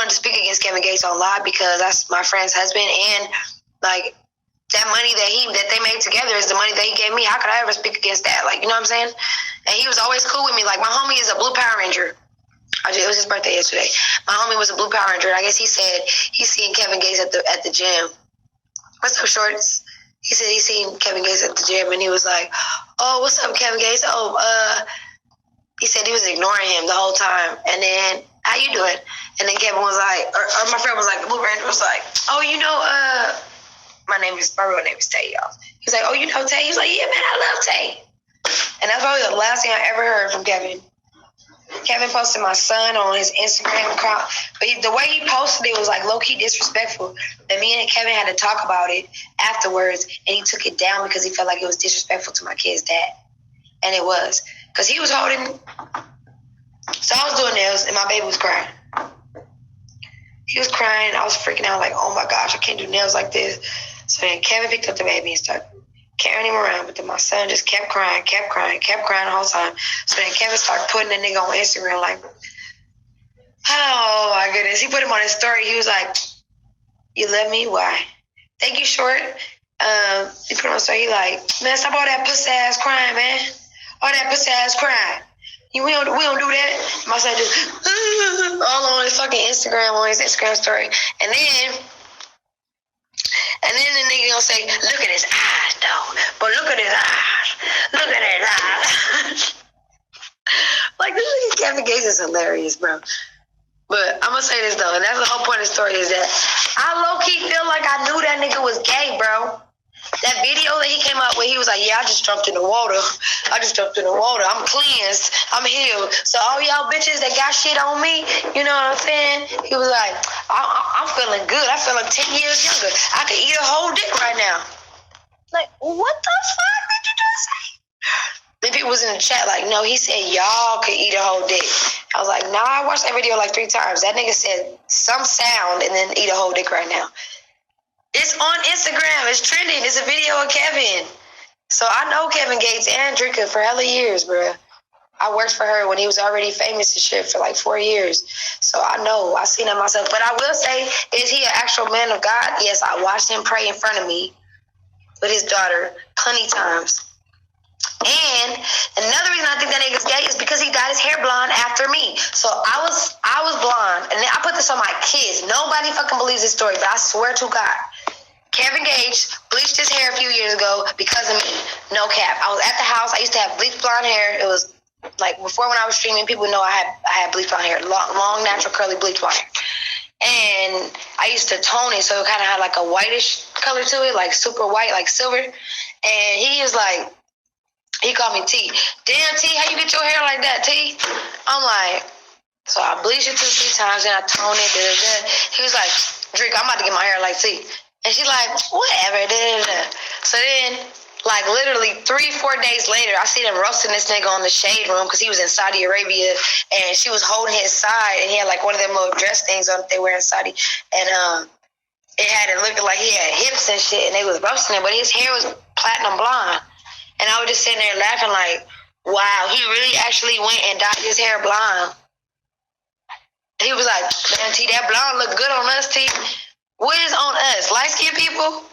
wanted to speak against Kevin Gates on live because that's my friend's husband, and like that money that they made together is the money that he gave me. How could I ever speak against that? Like, you know what I'm saying? And he was always cool with me. Like, my homie is a Blue Power Ranger. It was his birthday yesterday. My homie was a Blue Power Ranger. I guess he said he's seen Kevin Gates at the gym. What's up, Shorts? He said he's seen Kevin Gates at the gym, and he was like, "Oh, what's up, Kevin Gates? Oh, he said he was ignoring him the whole time. And then, how you doing? And then Kevin was like, or my friend was like, the Blue Ranger was like, oh, you know, my real name is Tay, y'all. He was like, oh, you know Tay? He was like, yeah, man, I love Tay. And that's probably the last thing I ever heard from Kevin. Kevin posted my son on his Instagram account, but the way he posted it was like low-key disrespectful. And me and Kevin had to talk about it afterwards, and he took it down because he felt like it was disrespectful to my kid's dad. And it was. Because he was holding... So I was doing nails, and my baby was crying. He was crying. I was freaking out like, oh my gosh, I can't do nails like this. So then Kevin picked up the baby and started carrying him around, but then my son just kept crying the whole time. So then Kevin started putting the nigga on Instagram like, oh my goodness. He put him on his story. He was like, you love me? Why? Thank you, Short. He put him on his story. He like, man, stop all that pussy ass crying, man. All that pussy ass crying. We don't do that. My son just all on his fucking Instagram, on his Instagram story. And then the nigga gonna say, look at his eyes, though. But look at his eyes. Look at his eyes. Like, this nigga Kevin Gates is hilarious, bro. But I'm gonna say this, though, and that's the whole point of the story, is that I low-key feel like I knew that nigga was gay, bro. That video that he came out with, he was like, yeah, I just jumped in the water. I'm cleansed. I'm healed. So all y'all bitches that got shit on me, you know what I'm saying? He was like, I'm feeling good. I feel like 10 years younger. I could eat a whole dick right now. Like, what the fuck did you just say? Then people was in the chat like, no, he said y'all could eat a whole dick. I was like, nah, I watched that video like 3 times. That nigga said some sound and then eat a whole dick right now. It's on Instagram. It's trending. It's a video of Kevin. So I know Kevin Gates and Drika for hella years, bro. I worked for her when he was already famous and shit for like 4 years. So I know. I seen it myself. But I will say, is he an actual man of God? Yes, I watched him pray in front of me with his daughter plenty times. And another reason I think that nigga's gay is because he dyed his hair blonde after me. So I was blonde. And then I put this on my kids. Nobody fucking believes this story, but I swear to God. Kevin Gates bleached his hair a few years ago because of me. No cap. I was at the house. I used to have bleached blonde hair. It was like before when I was streaming, people know I had bleached blonde hair. Long, natural, curly, bleached blonde hair. And I used to tone it so it kind of had like a whitish color to it, like super white, like silver. And he was like, he called me T. Damn, T, how you get your hair like that, T? I'm like, so I bleached it 2 3 times, and I toned it. He was like, Drake, I'm about to get my hair like T. And she like, whatever. So then, like literally 3-4 days later, I see them roasting this nigga on the shade room because he was in Saudi Arabia, and she was holding his side, and he had like one of them little dress things on that they wear in Saudi, and it had it looking like he had hips and shit, and they was roasting him, but his hair was platinum blonde. And I was just sitting there laughing like, wow, he really actually went and dyed his hair blonde. He was like, man, T, that blonde look good on us, T. What is on us? Light-skinned people?